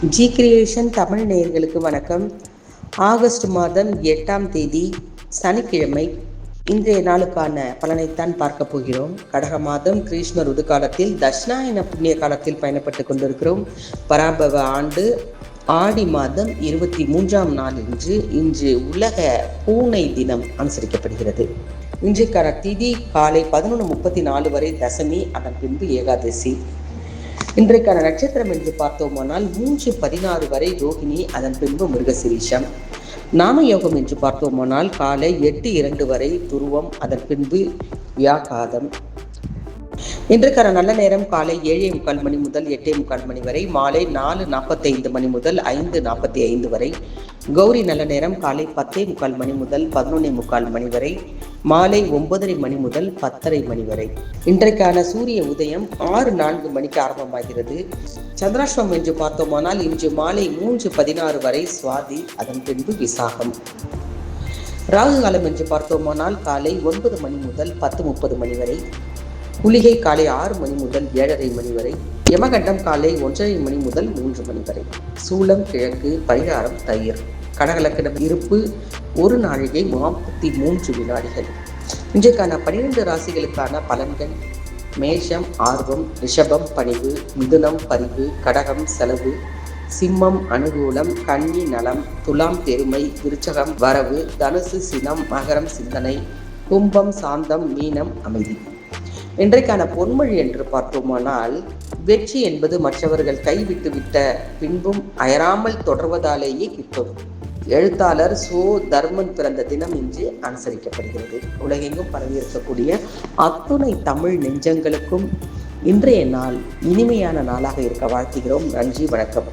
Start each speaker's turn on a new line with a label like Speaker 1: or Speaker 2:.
Speaker 1: G creation Tamil நேயர்களுக்கு வணக்கம். August மாதம் 8ஆம் தேதி சனிக்கிழமை. இன்றைய நாளுக்கான பலனைத்தான் பார்க்க போகிறோம். கடக மாதம் கிரீஷ்ம ருது காலத்தில் தட்சிணாயன புண்ணிய காலத்தில் பயணப்பட்டு கொண்டிருக்கிறோம். பராபவ ஆண்டு ஆடி மாதம் 23ஆம் நாள் இன்று உலக பூனை தினம் அனுசரிக்கப்படுகிறது. இன்றைக்கான திதி காலை 11:34 வரை தசமி, அதன் பின்பு ஏகாதசி. இன்றைக்கான நட்சத்திரம் என்று பார்த்தோமானால் 3:16 வரை ரோகிணி, அதன் பின்பு மிருகசிரீஷம். நாம யோகம் என்று பார்த்தோமானால் காலை 8:02 வரை துருவம், அதன் பின்பு வியாகாதம். இன்றைக்கான நல்ல நேரம் காலை 7:45 மணி முதல் 8:45 மணி வரை, மாலை 4:45 மணி முதல் 5:45 வரை. கௌரி நல்ல நேரம் காலை 10:45 மணி முதல் 11:45 மணி வரை, மாலை 9:30 மணி முதல் 10:30 மணி வரை. இன்றைக்கான சூரிய உதயம் 6:04 மணிக்கு ஆரம்பமாகிறது. சந்திராஷ்டமம் என்று பார்த்தோமானால் இன்று மாலை 3:16 வரை சுவாதி, அதன் பின்பு விசாகம். ராகு காலம் என்று பார்த்தோமானால் காலை 9 மணி முதல் 10:30 மணி வரை. குளிகை காலை 6 மணி முதல் 7:30 மணி வரை. யமகண்டம் காலை 1:30 மணி முதல் 3 மணி வரை. சூலம் கிழக்கு, பரிகாரம் தயிர். கடகலக்கணம் இருப்பு 1 நாழிகை 43 வினாடிகள். இன்றைக்கான 12 ராசிகளுக்கான பலன்கள்: மேஷம் ஆர்வம், ரிஷபம் பணிவு, மிதுனம் பரிவு, கடகம் செலவு, சிம்மம் அனுகூலம், கன்னி நலம், துலாம் பெருமை, விருச்சகம் வரவு, தனுசு சினம், மகரம் சிந்தனை, கும்பம் சாந்தம், மீனம் அமைதி. இன்றைக்கான பொன்மொழி என்று பார்த்தோமானால், வெற்றி என்பது மற்றவர்கள் கைவிட்டு விட்ட பின்பும் அயராமல் தொடர்வதாலேயே கிட்டும். எழுத்தாளர் சோ தர்மன் பிறந்த தினம் இன்று அனுசரிக்கப்படுகிறது. உலகெங்கும் பரவியிருக்கக்கூடிய அத்துணை தமிழ் நெஞ்சங்களுக்கும் இன்றைய நாள் இனிமையான நாளாக இருக்க வாழ்த்துகிறோம். நன்றி, வணக்கம்.